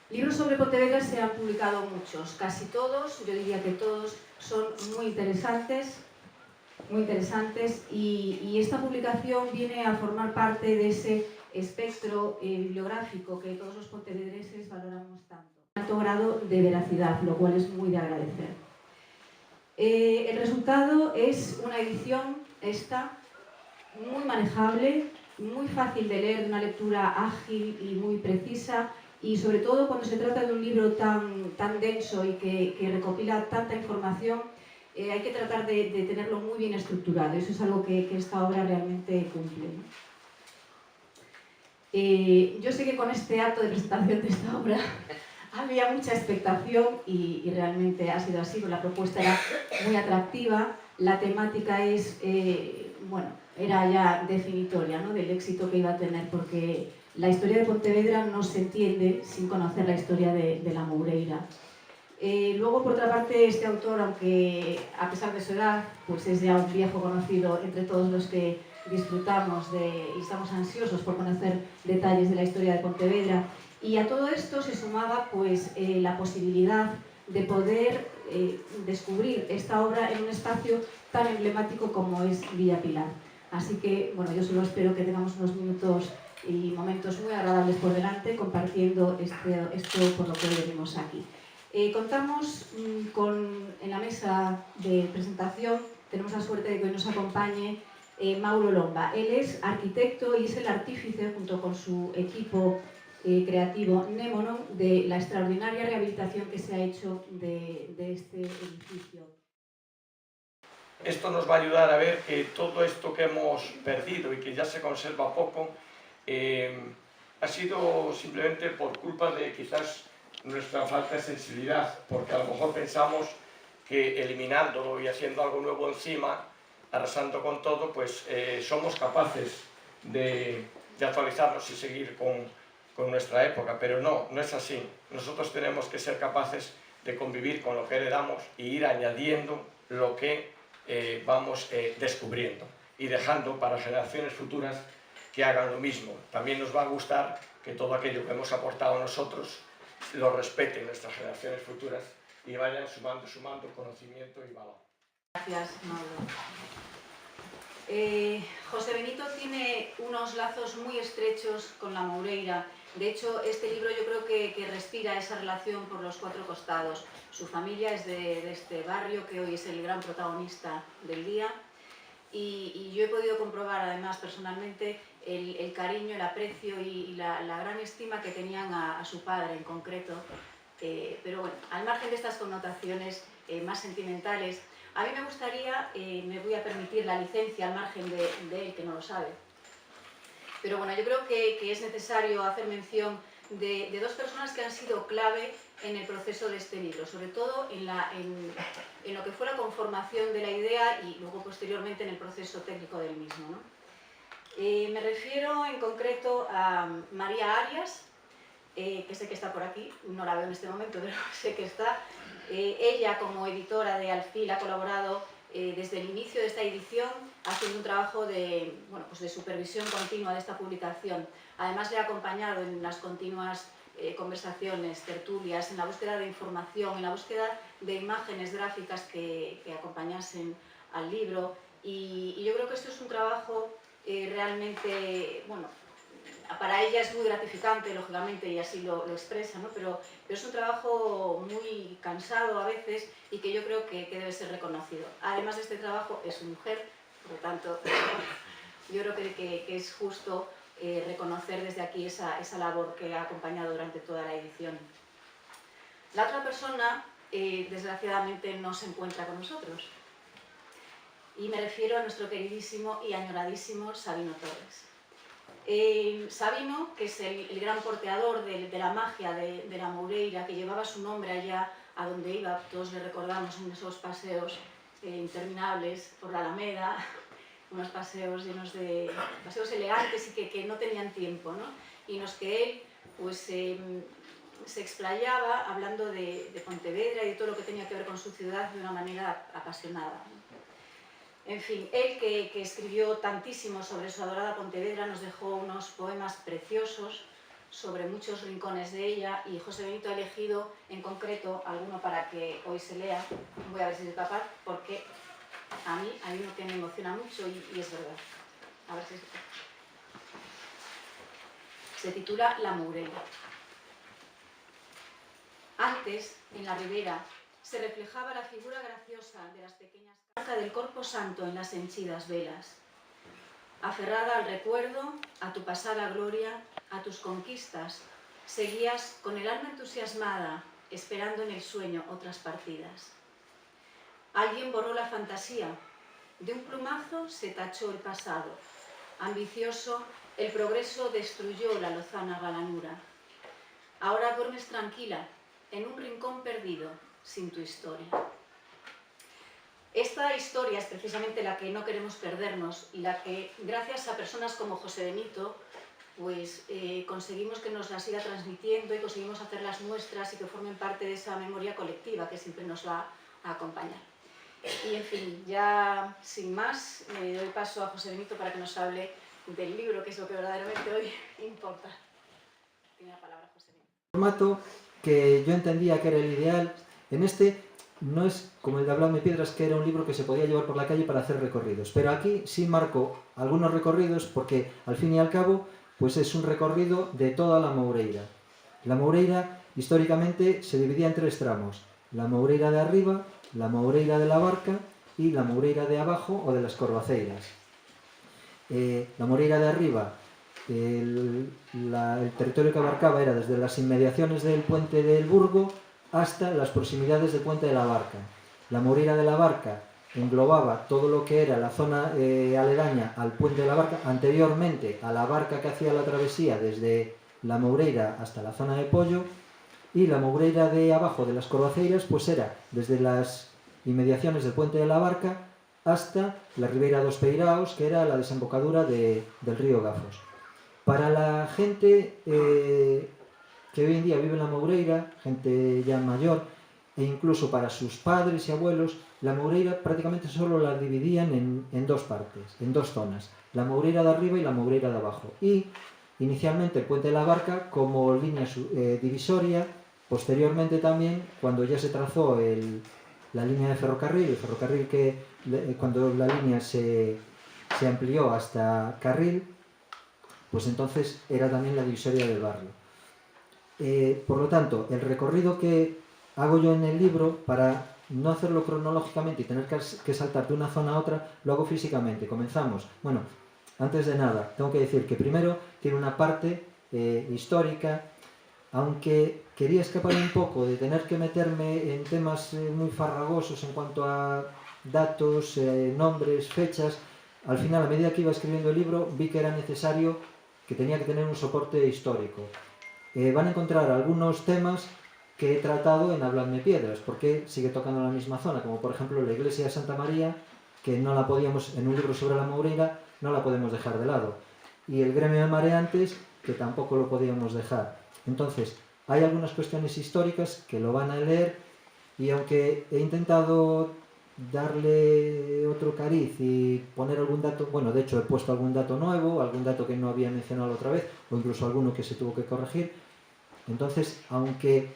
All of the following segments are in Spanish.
Libros sobre Pontevedra se han publicado muchos, casi todos, yo diría que todos, son muy interesantes y esta publicación viene a formar parte de ese espectro bibliográfico que todos los pontevedreses valoramos tanto. Alto grado de veracidad, lo cual es muy de agradecer. El resultado es una edición, esta, muy manejable, muy fácil de leer, de una lectura ágil y muy precisa, y sobre todo cuando se trata de un libro tan denso y que recopila tanta información, hay que tratar de tenerlo muy bien estructurado. Eso es algo que esta obra realmente cumple, ¿no? Yo sé que con este acto de presentación de esta obra había mucha expectación y realmente ha sido así, la propuesta era muy atractiva, la temática es, bueno, era ya definitoria, ¿no?, del éxito que iba a tener, porque la historia de Pontevedra no se entiende sin conocer la historia de la Moureira. Luego, por otra parte, este autor, aunque a pesar de su edad, pues es ya un viejo conocido entre todos los que disfrutamos y estamos ansiosos por conocer detalles de la historia de Pontevedra. Y a todo esto se sumaba pues, la posibilidad de poder descubrir esta obra en un espacio tan emblemático como es Villa Pilar. Así que, bueno, yo solo espero que tengamos unos minutos y momentos muy agradables por delante compartiendo esto por lo que hoy venimos aquí. Contamos en la mesa de presentación, tenemos la suerte de que hoy nos acompañe Mauro Lomba. Él es arquitecto y es el artífice, junto con su equipo creativo Nemonon, de la extraordinaria rehabilitación que se ha hecho de este edificio. Esto nos va a ayudar a ver que todo esto que hemos perdido y que ya se conserva poco ha sido simplemente por culpa de quizás nuestra falta de sensibilidad, porque a lo mejor pensamos que eliminándolo y haciendo algo nuevo encima, arrasando con todo, pues somos capaces de actualizarnos y seguir con nuestra época, pero no es así. Nosotros tenemos que ser capaces de convivir con lo que heredamos e ir añadiendo lo que vamos descubriendo y dejando para generaciones futuras que hagan lo mismo. También nos va a gustar que todo aquello que hemos aportado nosotros lo respeten nuestras generaciones futuras y vayan sumando conocimiento y valor. Gracias, Mauro. José Benito tiene unos lazos muy estrechos con la Moureira. De hecho, este libro yo creo que respira esa relación por los cuatro costados. Su familia es de este barrio, que hoy es el gran protagonista del día. Y yo he podido comprobar, además, personalmente, el cariño, el aprecio y la gran estima que tenían a su padre en concreto. Pero bueno, al margen de estas connotaciones más sentimentales, a mí me gustaría, me voy a permitir la licencia al margen de él, que no lo sabe, pero bueno, yo creo que es necesario hacer mención de dos personas que han sido clave en el proceso de este libro, sobre todo en lo que fue la conformación de la idea y luego posteriormente en el proceso técnico del mismo, ¿no? Me refiero en concreto a María Arias, que sé que está por aquí, no la veo en este momento, pero sé que está. Ella, como editora de Alfil, ha colaborado desde el inicio de esta edición, haciendo un trabajo pues de supervisión continua de esta publicación. Además, le ha acompañado en las continuas conversaciones, tertulias, en la búsqueda de información, en la búsqueda de imágenes gráficas que acompañasen al libro. Y yo creo que esto es un trabajo realmente, bueno, para ella es muy gratificante, lógicamente, y así lo expresa, ¿no? Pero es un trabajo muy cansado a veces y que yo creo que debe ser reconocido. Además de este trabajo, es su mujer, por lo tanto, yo creo que es justo reconocer desde aquí esa labor que ha acompañado durante toda la edición. La otra persona, desgraciadamente, no se encuentra con nosotros. Y me refiero a nuestro queridísimo y añoradísimo Sabino Torres. Sabino, que es el gran porteador de la magia de la Moureira, que llevaba su nombre allá a donde iba, todos le recordamos en esos paseos interminables por la Alameda, unos paseos llenos de paseos elegantes y que no tenían tiempo, ¿no? Y en los que él pues, se explayaba hablando de Pontevedra y de todo lo que tenía que ver con su ciudad de una manera apasionada, ¿no? En fin, él que escribió tantísimo sobre su adorada Pontevedra nos dejó unos poemas preciosos, sobre muchos rincones de ella y José Benito ha elegido en concreto alguno para que hoy se lea. Voy a ver si soy capaz, porque a mí hay uno que me emociona mucho y es verdad. A ver si es capaz. Se titula La Moureira. Antes, en la ribera, se reflejaba la figura graciosa de las pequeñas carcas del Corpo Santo en las henchidas velas. Aferrada al recuerdo, a tu pasada gloria, a tus conquistas, seguías con el alma entusiasmada, esperando en el sueño otras partidas. Alguien borró la fantasía, de un plumazo se tachó el pasado. Ambicioso, el progreso destruyó la lozana galanura. Ahora duermes tranquila, en un rincón perdido, sin tu historia. Esta historia es precisamente la que no queremos perdernos y la que, gracias a personas como José Benito, pues conseguimos que nos la siga transmitiendo y conseguimos hacerlas nuestras y que formen parte de esa memoria colectiva que siempre nos va a acompañar. Y en fin, ya sin más, le doy paso a José Benito para que nos hable del libro, que es lo que verdaderamente hoy importa. Tiene la palabra José Benito. El formato que yo entendía que era el ideal, en este no es como el de Habladme Piedras, que era un libro que se podía llevar por la calle para hacer recorridos, pero aquí sí marco algunos recorridos porque al fin y al cabo pues es un recorrido de toda la Moureira. La Moureira históricamente se dividía en tres tramos: la Moureira de arriba, la Moureira de la Barca y la Moureira de abajo o de las Corvaceiras. La Moureira de arriba, el territorio que abarcaba era desde las inmediaciones del puente del Burgo hasta las proximidades del puente de la Barca. La Moureira de la Barca englobaba todo lo que era la zona aledaña al puente de la Barca, anteriormente a la barca que hacía la travesía desde la Moureira hasta la zona de Pollo, y la Moureira de abajo de las Corvaceiras pues era desde las inmediaciones del puente de la Barca hasta la Ribeira dos Peiraos, que era la desembocadura del río Gafos. Para la gente que hoy en día vive en la Moureira, gente ya mayor, e incluso para sus padres y abuelos, la Moureira prácticamente solo la dividían en dos partes, en dos zonas: la Moureira de arriba y la Moureira de abajo. Y inicialmente el puente de la Barca como línea divisoria, posteriormente también, cuando ya se trazó la línea de ferrocarril, el ferrocarril cuando la línea se amplió hasta Carril, pues entonces era también la divisoria del barrio. Por lo tanto, el recorrido que hago yo en el libro, para no hacerlo cronológicamente y tener que saltar de una zona a otra, lo hago físicamente. Comenzamos. Bueno, antes de nada, tengo que decir que primero tiene una parte histórica, aunque quería escapar un poco de tener que meterme en temas muy farragosos en cuanto a datos, nombres, fechas. Al final, a medida que iba escribiendo el libro, vi que era necesario, que tenía que tener un soporte histórico. Van a encontrar algunos temas que he tratado en Habladme Piedras, porque sigue tocando la misma zona, como por ejemplo la iglesia de Santa María, que no la podíamos, en un libro sobre la Moureira, no la podemos dejar de lado. Y el gremio de mareantes, que tampoco lo podíamos dejar. Entonces, hay algunas cuestiones históricas que lo van a leer, y aunque he intentado darle otro cariz y poner algún dato, bueno, de hecho he puesto algún dato nuevo, algún dato que no había mencionado otra vez, o incluso alguno que se tuvo que corregir. Entonces, aunque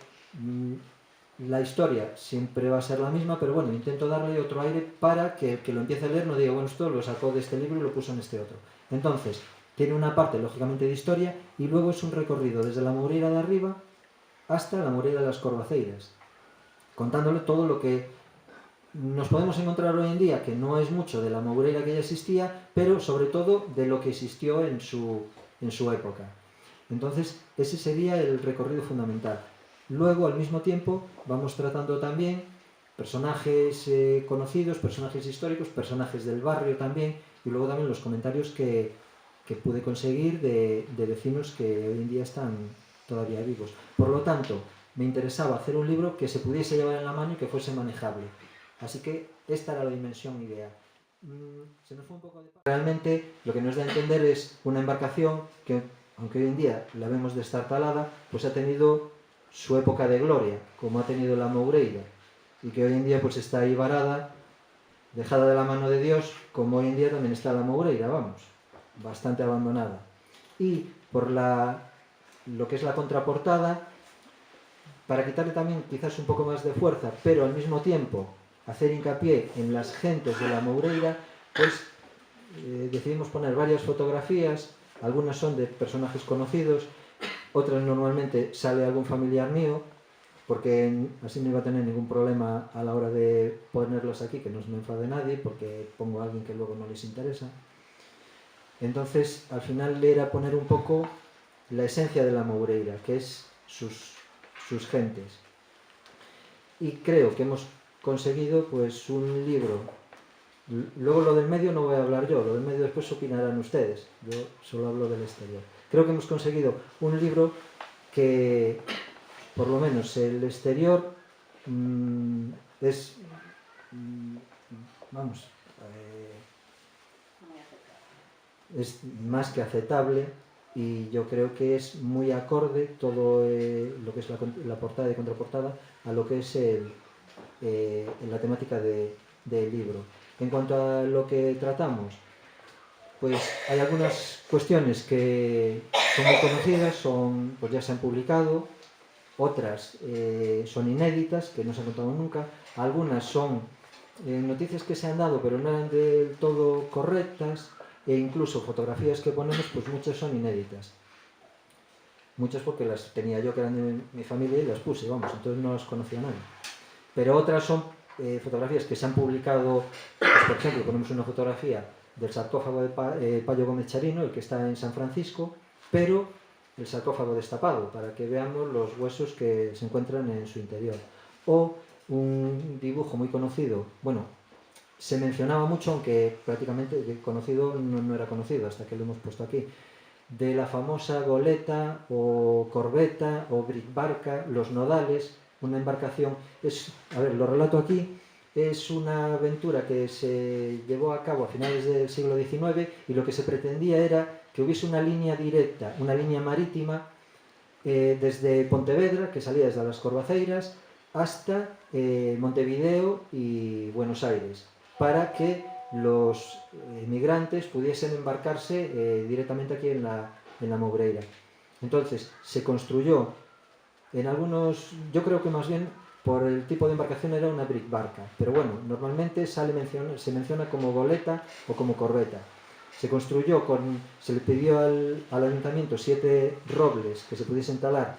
la historia siempre va a ser la misma, pero bueno, intento darle otro aire para que el que lo empiece a leer no diga, bueno, esto lo sacó de este libro y lo puso en este otro. Entonces, tiene una parte lógicamente de historia y luego es un recorrido desde la Moureira de arriba hasta la Moureira de las Corvaceiras, contándole todo lo que nos podemos encontrar hoy en día, que no es mucho de la Moureira que ya existía, pero sobre todo de lo que existió en su época. Entonces, ese sería el recorrido fundamental. Luego, al mismo tiempo, vamos tratando también personajes conocidos, personajes históricos, personajes del barrio también, y luego también los comentarios que pude conseguir de vecinos que hoy en día están todavía vivos. Por lo tanto, me interesaba hacer un libro que se pudiese llevar en la mano y que fuese manejable. Así que esta era la dimensión ideal. Se nos fue un poco de... Realmente lo que nos da a entender es una embarcación que, aunque hoy en día la vemos destartalada, pues ha tenido su época de gloria, como ha tenido la Moureira, y que hoy en día pues está ahí varada, dejada de la mano de Dios, como hoy en día también está la Moureira, vamos, bastante abandonada. Y por la lo que es la contraportada, para quitarle también quizás un poco más de fuerza, pero al mismo tiempo hacer hincapié en las gentes de la Moureira, pues decidimos poner varias fotografías, algunas son de personajes conocidos, otras normalmente sale algún familiar mío, porque así no iba a tener ningún problema a la hora de ponerlos aquí, que no se me enfade nadie, porque pongo a alguien que luego no les interesa. Entonces, al final era poner un poco la esencia de la Moureira, que es sus gentes. Y creo que hemos conseguido pues un libro. Luego lo del medio no voy a hablar yo, lo del medio después opinarán ustedes, yo solo hablo del exterior. Creo que hemos conseguido un libro que, por lo menos el exterior, es, vamos, es más que aceptable, y yo creo que es muy acorde todo lo que es la portada y contraportada a lo que es la temática del libro. En cuanto a lo que tratamos, pues hay algunas cuestiones que son muy conocidas, pues ya se han publicado, otras son inéditas, que no se han contado nunca, algunas son noticias que se han dado pero no eran del todo correctas, e incluso fotografías que ponemos, pues muchas son inéditas. Muchas porque las tenía yo, que eran de mi familia, y las puse, vamos, entonces no las conocía nadie. Pero otras son fotografías que se han publicado, pues, por ejemplo, ponemos una fotografía del sarcófago de Payo Gómez Charino, el que está en San Francisco, pero el sarcófago destapado, para que veamos los huesos que se encuentran en su interior. O un dibujo muy conocido, bueno, se mencionaba mucho, aunque prácticamente conocido no era conocido hasta que lo hemos puesto aquí, de la famosa goleta o corbeta o bricbarca, los nodales, una embarcación. A ver, lo relato aquí, es una aventura que se llevó a cabo a finales del siglo XIX, y lo que se pretendía era que hubiese una línea directa, una línea marítima, desde Pontevedra, que salía desde las Corvaceiras, hasta Montevideo y Buenos Aires, para que los emigrantes pudiesen embarcarse directamente aquí en la Moureira. Entonces, se construyó en algunos, yo creo que más bien por el tipo de embarcación era una bricbarca, pero bueno, normalmente se menciona como goleta o como corbeta. Se construyó se le pidió al ayuntamiento 7 robles que se pudiesen talar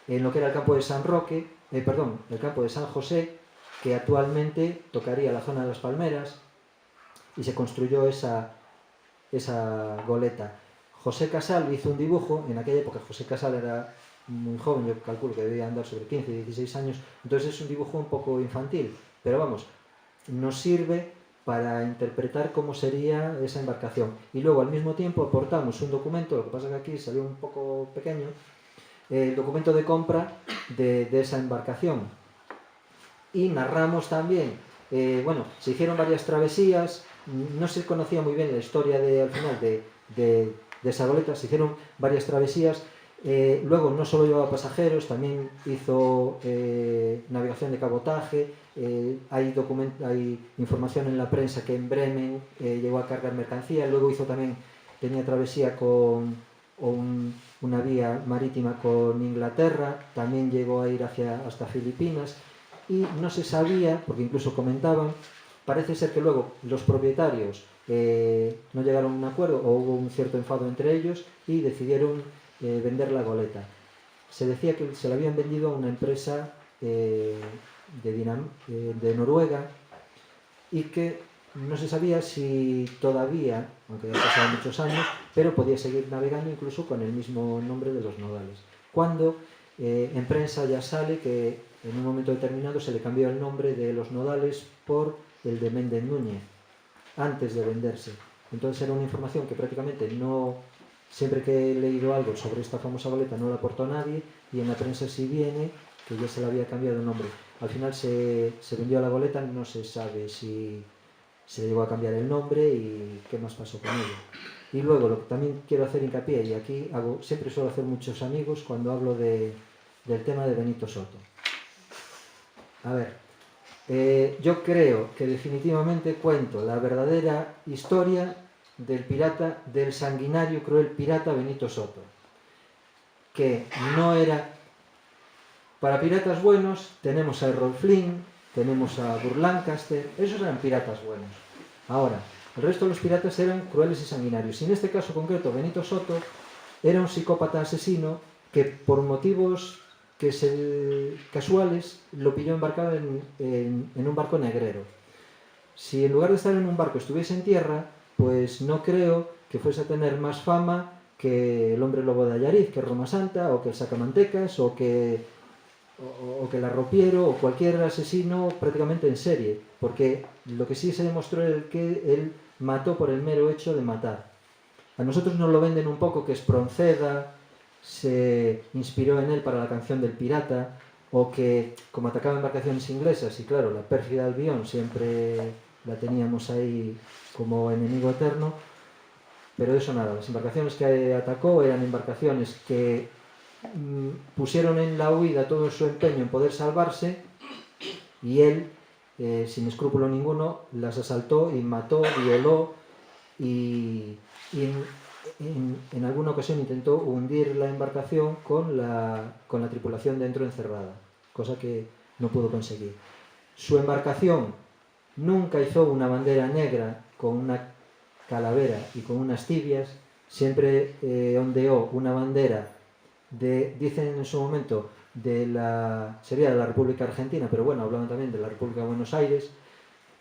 en lo que era el campo de el campo de San José, que actualmente tocaría la zona de las Palmeras, y se construyó esa goleta. José Casal hizo un dibujo, en aquella época José Casal era muy joven, yo calculo que debía andar sobre 15 y 16 años, entonces es un dibujo un poco infantil, pero vamos, nos sirve para interpretar cómo sería esa embarcación. Y luego al mismo tiempo aportamos un documento, lo que pasa que aquí salió un poco pequeño, el documento de compra de esa embarcación. Y narramos también, se hicieron varias travesías, no se conocía muy bien la historia al final de esa goleta, se hicieron varias travesías. Luego no solo llevaba pasajeros, también hizo navegación de cabotaje. Hay información en la prensa que en Bremen llegó a cargar mercancía. Luego tenía travesía con una vía marítima con Inglaterra, también llegó a ir hasta Filipinas, y no se sabía, porque incluso comentaban, parece ser que luego los propietarios no llegaron a un acuerdo, o hubo un cierto enfado entre ellos, y decidieron vender la goleta. Se decía que se la habían vendido a una empresa de Noruega, y que no se sabía si todavía, aunque ya pasaban muchos años, pero podía seguir navegando incluso con el mismo nombre de los nodales. Cuando en prensa ya sale que en un momento determinado se le cambió el nombre de los nodales por el de Méndez Núñez, antes de venderse. Entonces era una información que prácticamente no, siempre que he leído algo sobre esta famosa goleta no la aportó nadie, y en la prensa sí viene que ya se le había cambiado el nombre. Al final se vendió la goleta, no se sabe si se le llegó a cambiar el nombre y qué más pasó con ello. Y luego lo que también quiero hacer hincapié, y aquí siempre suelo hacer muchos amigos cuando hablo del tema de Benito Soto. A ver, yo creo que definitivamente cuento la verdadera historia del sanguinario, cruel pirata Benito Soto, que no era... Para piratas buenos tenemos a Errol Flynn, tenemos a Burt Lancaster, esos eran piratas buenos. Ahora, el resto de los piratas eran crueles y sanguinarios. Y en este caso concreto, Benito Soto era un psicópata asesino que por motivos casuales lo pilló embarcado en un barco negrero. Si en lugar de estar en un barco estuviese en tierra, pues no creo que fuese a tener más fama que el hombre lobo de Allariz, que Roma Santa, o que el sacamantecas, o que el arropiero, o cualquier asesino prácticamente en serie, porque lo que sí se demostró es que él mató por el mero hecho de matar. A nosotros nos lo venden un poco que Espronceda se inspiró en él para la canción del pirata, o que como atacaba embarcaciones inglesas, y claro, la pérfida Albión siempre la teníamos ahí como enemigo eterno, pero eso nada, las embarcaciones que atacó eran embarcaciones que pusieron en la huida todo su empeño en poder salvarse, y él, sin escrúpulo ninguno, las asaltó y mató, violó, y en alguna ocasión intentó hundir la embarcación con la tripulación dentro encerrada, cosa que no pudo conseguir. Su embarcación nunca hizo una bandera negra con una calavera y con unas tibias, siempre ondeó una bandera dicen en su momento sería de la República Argentina, pero bueno, hablaban también de la República de Buenos Aires,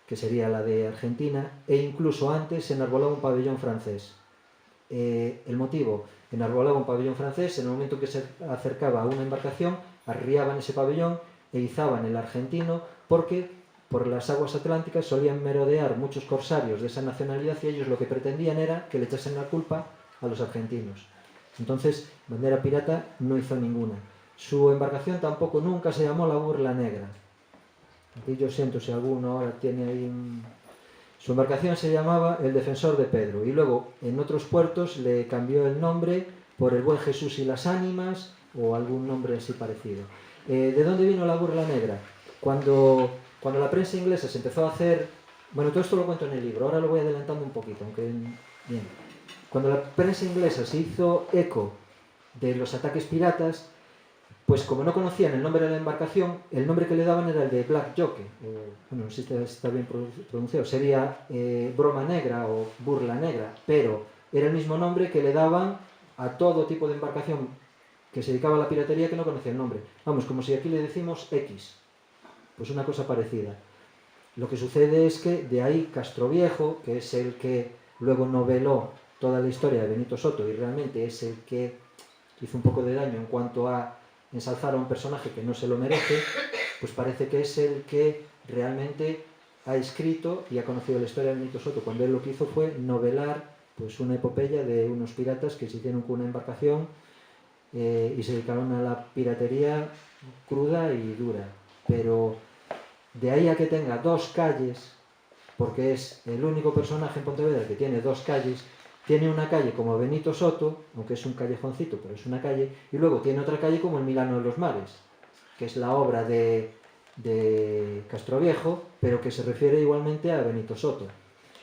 que sería la de Argentina, e incluso antes se enarbolaba un pabellón francés. El motivo, enarbolaba un pabellón francés, en el momento que se acercaba a una embarcación, arriaban ese pabellón e izaban el argentino, porque por las aguas atlánticas solían merodear muchos corsarios de esa nacionalidad y ellos lo que pretendían era que le echasen la culpa a los argentinos. Entonces, bandera pirata no hizo ninguna. Su embarcación tampoco nunca se llamó la Burla Negra. Aquí yo siento si alguno ahora tiene ahí Su embarcación se llamaba el Defensor de Pedro, y luego en otros puertos le cambió el nombre por el Buen Jesús y las Ánimas, o algún nombre así parecido. ¿De dónde vino la Burla Negra? Cuando la prensa inglesa se empezó a hacer... Bueno, todo esto lo cuento en el libro, ahora lo voy adelantando un poquito, aunque... Bien. Cuando la prensa inglesa se hizo eco de los ataques piratas, pues como no conocían el nombre de la embarcación, el nombre que le daban era el de Black Joke, bueno, no sé si está bien pronunciado, sería broma negra o burla negra, pero era el mismo nombre que le daban a todo tipo de embarcación que se dedicaba a la piratería que no conocía el nombre. Vamos, como si aquí le decimos X, pues una cosa parecida. Lo que sucede es que de ahí Castroviejo, que es el que luego noveló toda la historia de Benito Soto y realmente es el que hizo un poco de daño en cuanto a ensalzar a un personaje que no se lo merece, pues parece que es el que realmente ha escrito y ha conocido la historia de Benito Soto, cuando él lo que hizo fue novelar pues una epopeya de unos piratas que se hicieron con una embarcación y se dedicaron a la piratería cruda y dura. Pero de ahí a que tenga dos calles, porque es el único personaje en Pontevedra que tiene dos calles. Tiene una calle como Benito Soto, aunque es un callejoncito, pero es una calle, y luego tiene otra calle como el Milano de los Mares, que es la obra de Castroviejo, pero que se refiere igualmente a Benito Soto.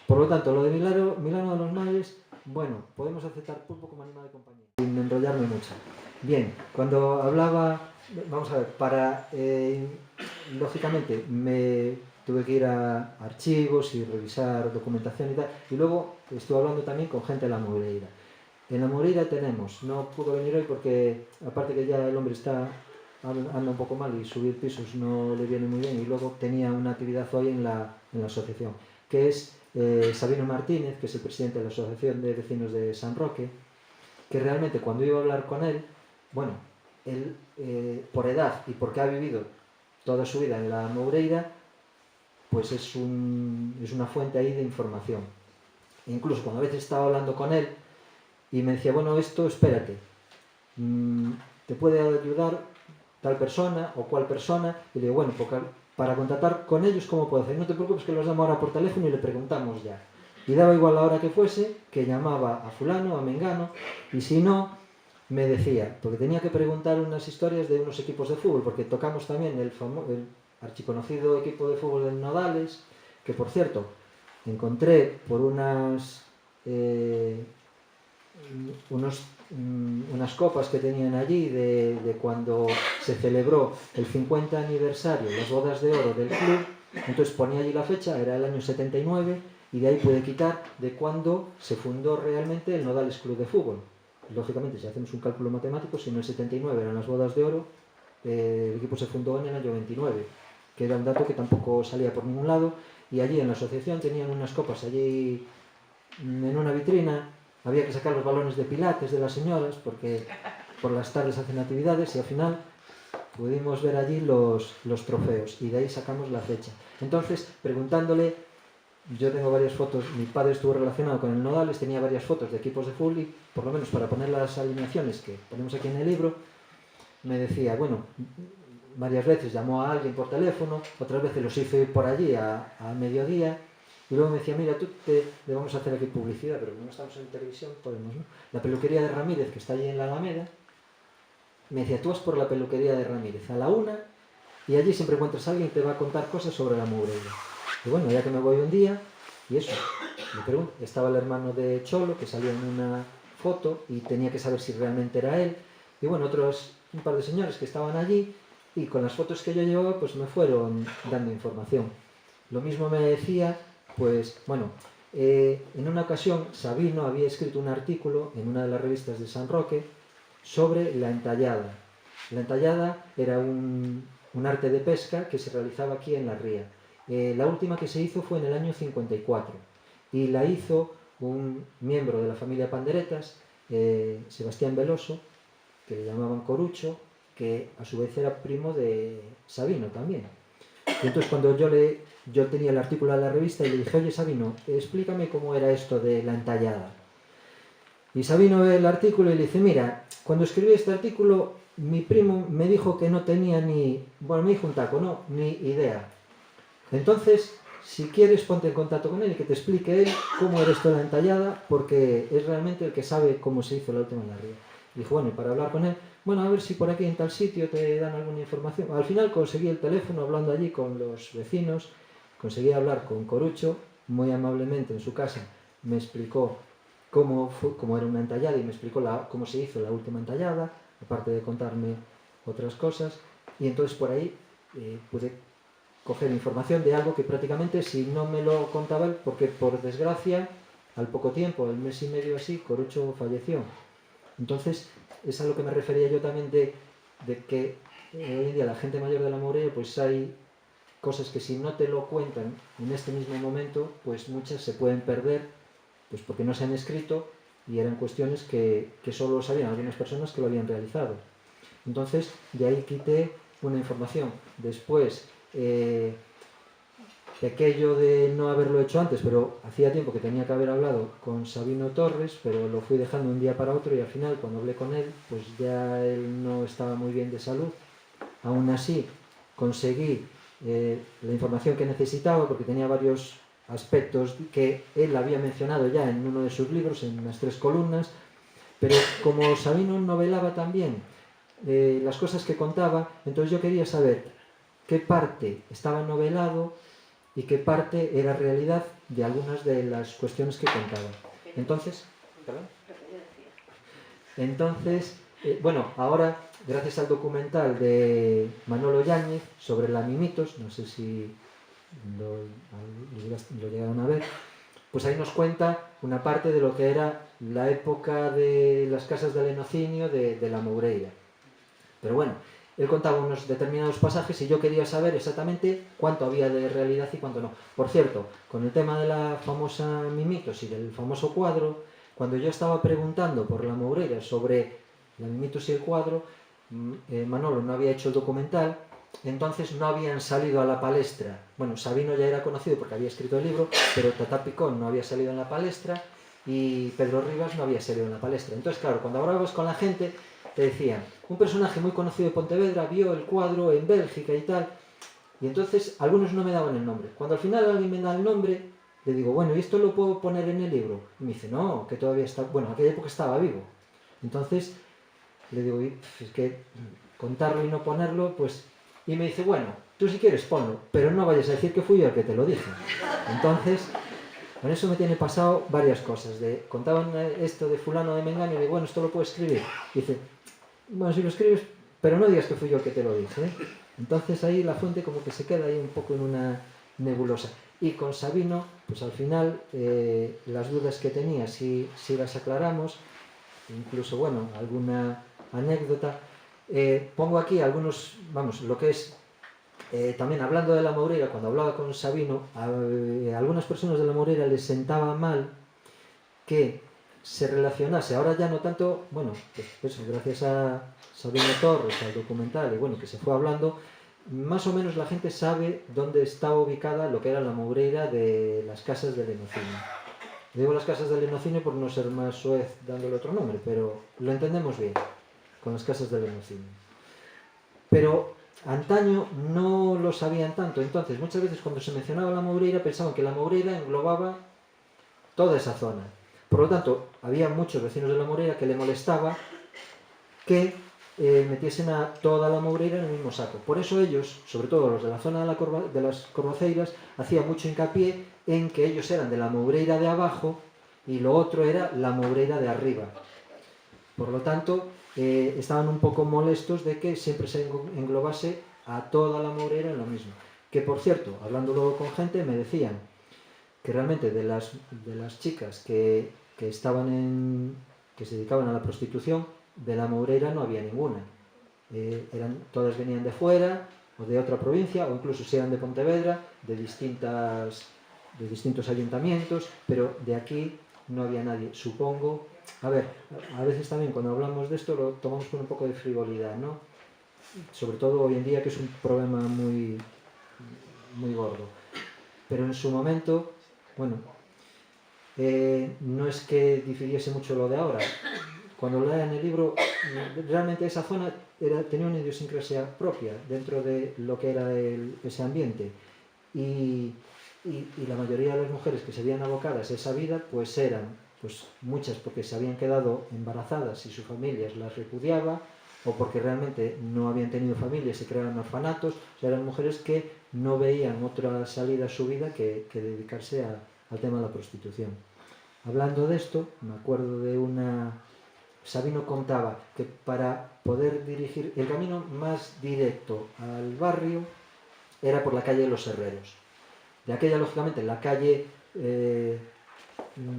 Por lo tanto, lo de Milano de los Mares, bueno, podemos aceptar pulpo como animal de compañía, sin enrollarme mucho. Bien, cuando hablaba, vamos a ver, lógicamente tuve que ir a archivos y revisar documentación y tal, y luego estuve hablando también con gente de La Moureira. En La Moureira tenemos, no pudo venir hoy porque aparte que ya el hombre anda un poco mal y subir pisos no le viene muy bien, y luego tenía una actividad hoy en la asociación, que es Sabino Martínez, que es el presidente de la Asociación de Vecinos de San Roque, que realmente cuando iba a hablar con él, bueno, él por edad y porque ha vivido toda su vida en La Moureira, pues es una fuente ahí de información. E incluso cuando a veces estaba hablando con él y me decía, bueno, esto, espérate, te puede ayudar tal persona o cual persona, y le digo, bueno, para contactar con ellos, ¿cómo puedo hacer? No te preocupes que los llamo ahora por teléfono y le preguntamos ya. Y daba igual la hora que fuese, que llamaba a fulano, a mengano, y si no, me decía, porque tenía que preguntar unas historias de unos equipos de fútbol, porque tocamos también el archiconocido equipo de fútbol del Nodales, que por cierto, encontré por unos unas copas que tenían allí de cuando se celebró el 50 aniversario, las bodas de oro del club. Entonces ponía allí la fecha, era el año 79, y de ahí puede quitar de cuándo se fundó realmente el Nodales Club de Fútbol. Lógicamente, si hacemos un cálculo matemático, si en el 79 eran las bodas de oro, el equipo se fundó en el año 29, que era un dato que tampoco salía por ningún lado, y allí en la asociación tenían unas copas allí en una vitrina. Había que sacar los balones de pilates de las señoras, porque por las tardes hacen actividades, y al final pudimos ver allí los trofeos, y de ahí sacamos la fecha. Entonces, preguntándole, yo tengo varias fotos, mi padre estuvo relacionado con el Nodales, tenía varias fotos de equipos de fútbol, y por lo menos para poner las alineaciones que ponemos aquí en el libro, me decía, bueno, varias veces llamó a alguien por teléfono, otras veces los hice por allí a mediodía, y luego me decía, mira, le vamos a hacer aquí publicidad, pero como no estamos en televisión, podemos, ¿no? La peluquería de Ramírez, que está allí en la Alameda, me decía, tú vas por la peluquería de Ramírez a la 1, y allí siempre encuentras a alguien que te va a contar cosas sobre la Moureira. Y bueno, ya que me voy un día, y eso, me pregunto, estaba el hermano de Cholo, que salía en una foto, y tenía que saber si realmente era él, y bueno, un par de señores que estaban allí, y con las fotos que yo llevaba, pues me fueron dando información. Lo mismo me decía, pues, bueno, en una ocasión Sabino había escrito un artículo en una de las revistas de San Roque sobre la entallada. La entallada era un arte de pesca que se realizaba aquí en la ría. La última que se hizo fue en el año 54, y la hizo un miembro de la familia Panderetas, Sebastián Veloso, que le llamaban Corucho, que a su vez era primo de Sabino también. Y entonces cuando yo tenía el artículo en la revista y le dije, oye Sabino, explícame cómo era esto de la entallada. Y Sabino ve el artículo y le dice, mira, cuando escribí este artículo, mi primo me dijo que no tenía ni, bueno, me dijo un taco, no, ni idea. Entonces, si quieres, ponte en contacto con él y que te explique él cómo era esto de la entallada, porque es realmente el que sabe cómo se hizo la última en la ría. Y dijo, bueno, y para hablar con él, bueno, a ver si por aquí en tal sitio te dan alguna información. Al final conseguí el teléfono hablando allí con los vecinos, conseguí hablar con Corucho, muy amablemente en su casa me explicó cómo era una entallada y me explicó cómo se hizo la última entallada, aparte de contarme otras cosas, y entonces por ahí pude coger información de algo que prácticamente si no me lo contaba él, porque por desgracia al poco tiempo, el mes y medio así, Corucho falleció. Entonces es a lo que me refería yo también de que hoy en día la gente mayor de la Moureira, pues hay cosas que si no te lo cuentan en este mismo momento, pues muchas se pueden perder, pues porque no se han escrito y eran cuestiones que solo sabían algunas personas que lo habían realizado. Entonces de ahí quité una información. Después aquello de no haberlo hecho antes, pero hacía tiempo que tenía que haber hablado con Sabino Torres, pero lo fui dejando un día para otro y al final cuando hablé con él, pues ya él no estaba muy bien de salud. Aún así conseguí la información que necesitaba porque tenía varios aspectos que él había mencionado ya en uno de sus libros, en las 3 columnas, pero como Sabino novelaba también las cosas que contaba, entonces yo quería saber qué parte estaba novelado y qué parte era realidad de algunas de las cuestiones que contaba. Entonces, bueno, ahora, gracias al documental de Manolo Yáñez sobre la Mimitos, no sé si lo llegaron a ver, pues ahí nos cuenta una parte de lo que era la época de las casas de lenocinio de la Moureira. Pero bueno, él contaba unos determinados pasajes y yo quería saber exactamente cuánto había de realidad y cuánto no. Por cierto, con el tema de la famosa Mimitos y del famoso cuadro, cuando yo estaba preguntando por la Moureira sobre la Mimitos y el cuadro, Manolo no había hecho el documental, entonces no habían salido a la palestra. Bueno, Sabino ya era conocido porque había escrito el libro, pero Tata Picón no había salido en la palestra y Pedro Rivas no había salido en la palestra. Entonces, claro, cuando hablabas con la gente, te decían, un personaje muy conocido de Pontevedra vio el cuadro en Bélgica y tal, y entonces algunos no me daban el nombre. Cuando al final alguien me da el nombre, le digo, bueno, ¿y esto lo puedo poner en el libro? Y me dice, no, que todavía está, bueno, en aquella época estaba vivo. Entonces, le digo, es que contarlo y no ponerlo, pues... Y me dice, bueno, tú si quieres ponlo, pero no vayas a decir que fui yo el que te lo dije. Entonces, Con eso me tiene pasado varias cosas. Contaban esto de fulano de Mengano y digo, bueno, esto lo puedo escribir. Y dice, bueno, si lo escribes, pero no digas que fui yo el que te lo dije, ¿eh? Entonces ahí la fuente como que se queda ahí un poco en una nebulosa. Y con Sabino, pues al final, las dudas que tenía, si las aclaramos, incluso, bueno, alguna anécdota. Pongo aquí algunos, vamos, lo que es, también hablando de la Moreira, cuando hablaba con Sabino, a algunas personas de la Moreira les sentaba mal que se relacionase, ahora ya no tanto, bueno, pues gracias a Sabino Torres, al documental, y bueno, que se fue hablando, más o menos la gente sabe dónde estaba ubicada lo que era la Moreira de las casas del Lenocinio. Digo las casas del Lenocinio por no ser más soez dándole otro nombre, pero lo entendemos bien, con las casas del Lenocinio. Pero antaño no lo sabían tanto, entonces muchas veces cuando se mencionaba la Moreira pensaban que la Moreira englobaba toda esa zona. Por lo tanto, había muchos vecinos de la Moreira que le molestaba que metiesen a toda la Moreira en el mismo saco. Por eso ellos, sobre todo los de la zona de las Corvaceiras, hacían mucho hincapié en que ellos eran de la Moreira de abajo y lo otro era la Moreira de arriba. Por lo tanto, estaban un poco molestos de que siempre se englobase a toda la Moreira en lo mismo. Que por cierto, hablando luego con gente, me decían que realmente de las chicas que se dedicaban a la prostitución, de la Moreira no había ninguna. Todas venían de fuera o de otra provincia, o incluso si eran de Pontevedra, de distintos ayuntamientos, pero de aquí no había nadie. Supongo, a ver, a veces también cuando hablamos de esto lo tomamos con un poco de frivolidad, ¿no? Sobre todo hoy en día, que es un problema muy, muy gordo. Pero en su momento, bueno, no es que difiriese mucho lo de ahora. Cuando lean el libro, realmente esa zona tenía una idiosincrasia propia dentro de lo que era ese ambiente. Y la mayoría de las mujeres que se veían abocadas a esa vida, pues eran muchas porque se habían quedado embarazadas y sus familias las repudiaba, o porque realmente no habían tenido familia y se creaban orfanatos. O sea, eran mujeres que no veían otra salida a su vida que dedicarse al tema de la prostitución. Hablando de esto, me acuerdo de Sabino contaba que para poder dirigir el camino más directo al barrio era por la calle de los Herreros. De aquella, lógicamente, la calle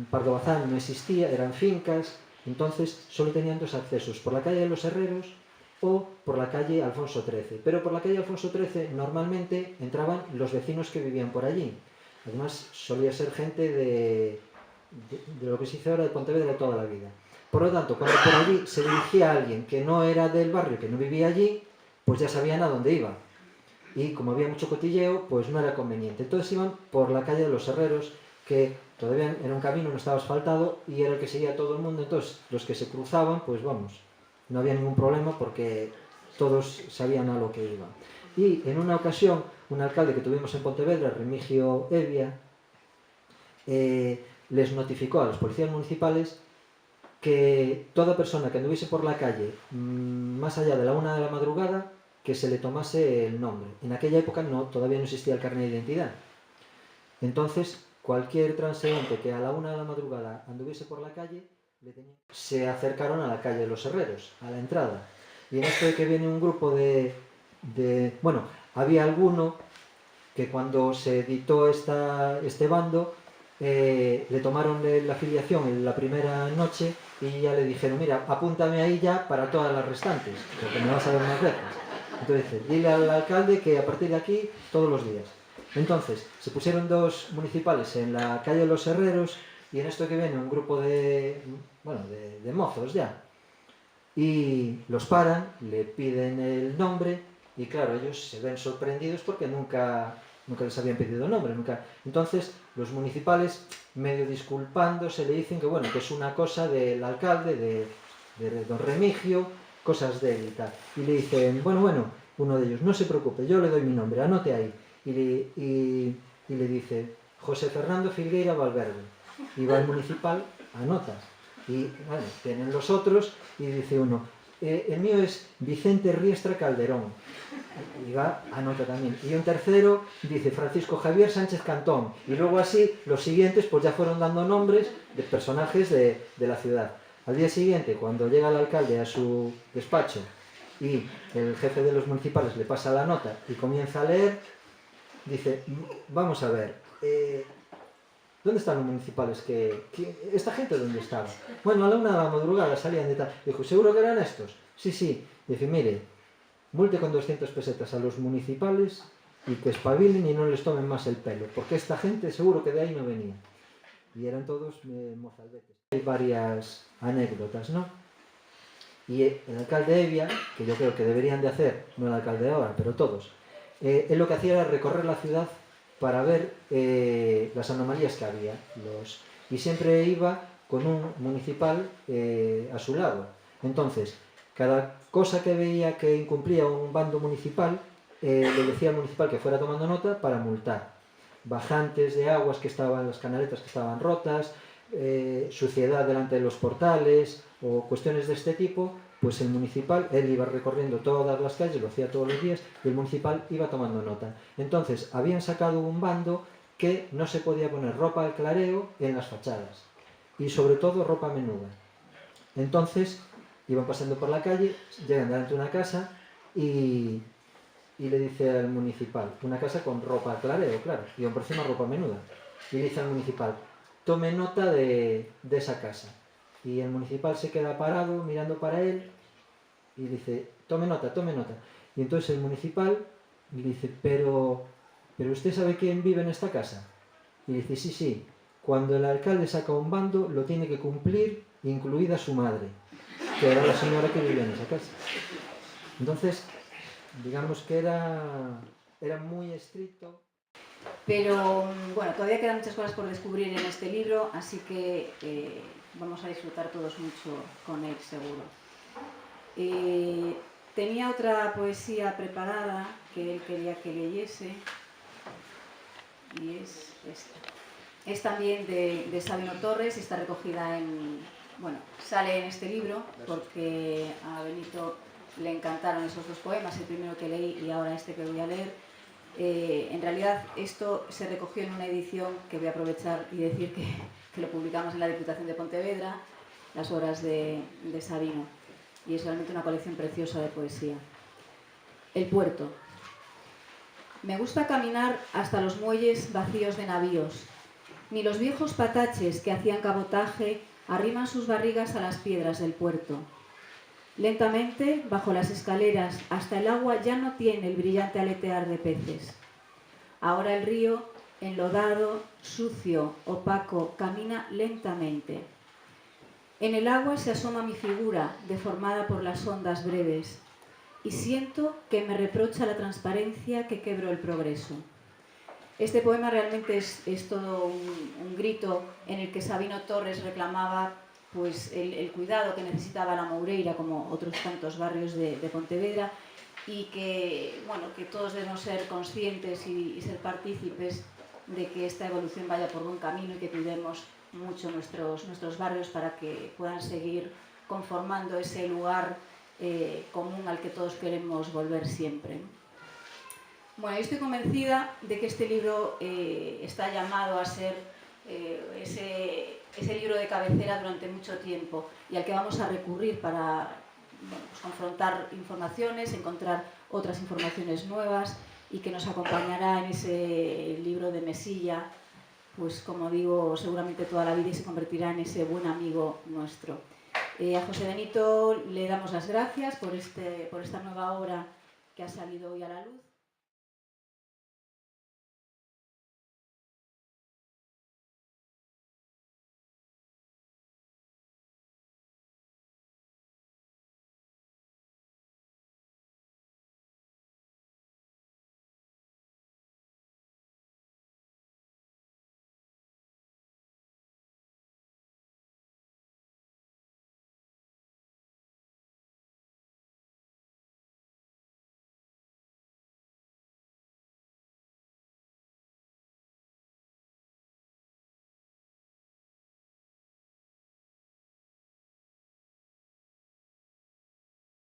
Pardo Bazán no existía, eran fincas, entonces solo tenían dos accesos, por la calle de los Herreros o por la calle Alfonso XIII. Pero por la calle Alfonso XIII normalmente entraban los vecinos que vivían por allí. Además, solía ser gente de lo que se dice ahora de Pontevedra de toda la vida. Por lo tanto, cuando por allí se dirigía a alguien que no era del barrio, que no vivía allí, pues ya sabían a dónde iba. Y como había mucho cotilleo, pues no era conveniente. Entonces iban por la calle de los Herreros, que todavía era un camino, no estaba asfaltado, y era el que seguía todo el mundo. Entonces, los que se cruzaban, pues vamos, no había ningún problema porque todos sabían a lo que iban. Y en una ocasión, un alcalde que tuvimos en Pontevedra, Remigio Evia, les notificó a los policías municipales que toda persona que anduviese por la calle más allá de la 1 de la madrugada, que se le tomase el nombre. En aquella época todavía no existía el carnet de identidad. Entonces, cualquier transeúnte que a la 1 de la madrugada anduviese por la calle, se acercaron a la calle de los Herreros, a la entrada. Y en esto de que viene un grupo bueno, había alguno que cuando se editó este bando, le tomaron la afiliación en la primera noche y ya le dijeron, mira, apúntame ahí ya para todas las restantes, porque me vas a ver más veces. Entonces dice, dile al alcalde que a partir de aquí, todos los días. Entonces, se pusieron dos municipales en la calle de los Herreros y en esto que viene un grupo de mozos ya. Y los paran, le piden el nombre y claro, ellos se ven sorprendidos porque nunca les habían pedido el nombre, nunca. Entonces, los municipales, medio disculpándose, le dicen que bueno, que es una cosa del alcalde, de don Remigio, cosas de él y tal. Y le dicen, bueno, uno de ellos, no se preocupe, yo le doy mi nombre, anote ahí. Y le dice, José Fernando Filgueira Valverde. Y va el municipal, anota. Y bueno, tienen los otros y dice uno, el mío es Vicente Riestra Calderón. Y va, anota también. Y un tercero dice Francisco Javier Sánchez Cantón. Y luego así, los siguientes pues ya fueron dando nombres de personajes de la ciudad. Al día siguiente, cuando llega el alcalde a su despacho y el jefe de los municipales le pasa la nota y comienza a leer, dice, vamos a ver, ¿dónde están los municipales? ¿Esta gente dónde estaba? Bueno, a la 1 de la madrugada salían de tal. Dijo, ¿seguro que eran estos? Sí, sí. Dice, mire, multe con 200 pesetas a los municipales y que espabilen y no les tomen más el pelo, porque esta gente seguro que de ahí no venía. Y eran todos mozalbetes. Hay varias anécdotas, ¿no? Y el alcalde de Evia, que yo creo que deberían de hacer, no el alcalde de ahora, pero todos, él lo que hacía era recorrer la ciudad para ver las anomalías que había. Y siempre iba con un municipal a su lado. Entonces, cada cosa que veía que incumplía un bando municipal, le decía al municipal que fuera tomando nota para multar. Bajantes de aguas que estaban, las canaletas que estaban rotas, suciedad delante de los portales o cuestiones de este tipo, pues el municipal, él iba recorriendo todas las calles, lo hacía todos los días, y el municipal iba tomando nota. Entonces, habían sacado un bando que no se podía poner ropa al clareo en las fachadas, y sobre todo ropa menuda. Entonces, iban pasando por la calle, llegan delante de una casa y le dice al municipal, una casa con ropa al clareo, claro, y por encima ropa menuda. Y dice al municipal, tome nota de esa casa. Y el municipal se queda parado mirando para él y dice, tome nota, tome nota. Y entonces el municipal le dice, pero ¿usted sabe quién vive en esta casa? Y dice, sí, sí, cuando el alcalde saca un bando lo tiene que cumplir, incluida su madre, que era la señora que vivía en esa casa. Entonces, digamos que era muy estricto. Pero bueno, todavía quedan muchas cosas por descubrir en este libro, así que vamos a disfrutar todos mucho con él, seguro. Tenía otra poesía preparada que él quería que leyese, y es esta. Es también de Sabino Torres y está recogida bueno, sale en este libro porque a Benito le encantaron esos dos poemas, el primero que leí y ahora este que voy a leer. En realidad esto se recogió en una edición que voy a aprovechar y decir que lo publicamos en la Diputación de Pontevedra, las obras de Sabino, y es realmente una colección preciosa de poesía. El puerto. Me gusta caminar hasta los muelles vacíos de navíos. Ni los viejos pataches que hacían cabotaje arriman sus barrigas a las piedras del puerto. Lentamente, bajo las escaleras, hasta el agua ya no tiene el brillante aletear de peces. Ahora el río, enlodado, sucio, opaco, camina lentamente. En el agua se asoma mi figura, deformada por las ondas breves, y siento que me reprocha la transparencia que quebró el progreso. Este poema realmente es todo un grito en el que Sabino Torres reclamaba pues el cuidado que necesitaba la Moureira, como otros tantos barrios de Pontevedra, y que, bueno, que todos debemos ser conscientes y ser partícipes de que esta evolución vaya por buen camino y que cuidemos mucho nuestros barrios para que puedan seguir conformando ese lugar común al que todos queremos volver siempre. Bueno, yo estoy convencida de que este libro está llamado a ser ese libro de cabecera durante mucho tiempo y al que vamos a recurrir para pues confrontar informaciones, encontrar otras informaciones nuevas y que nos acompañará en ese libro de mesilla, pues como digo, seguramente toda la vida y se convertirá en ese buen amigo nuestro. A José Benito le damos las gracias por esta nueva obra que ha salido hoy a la luz.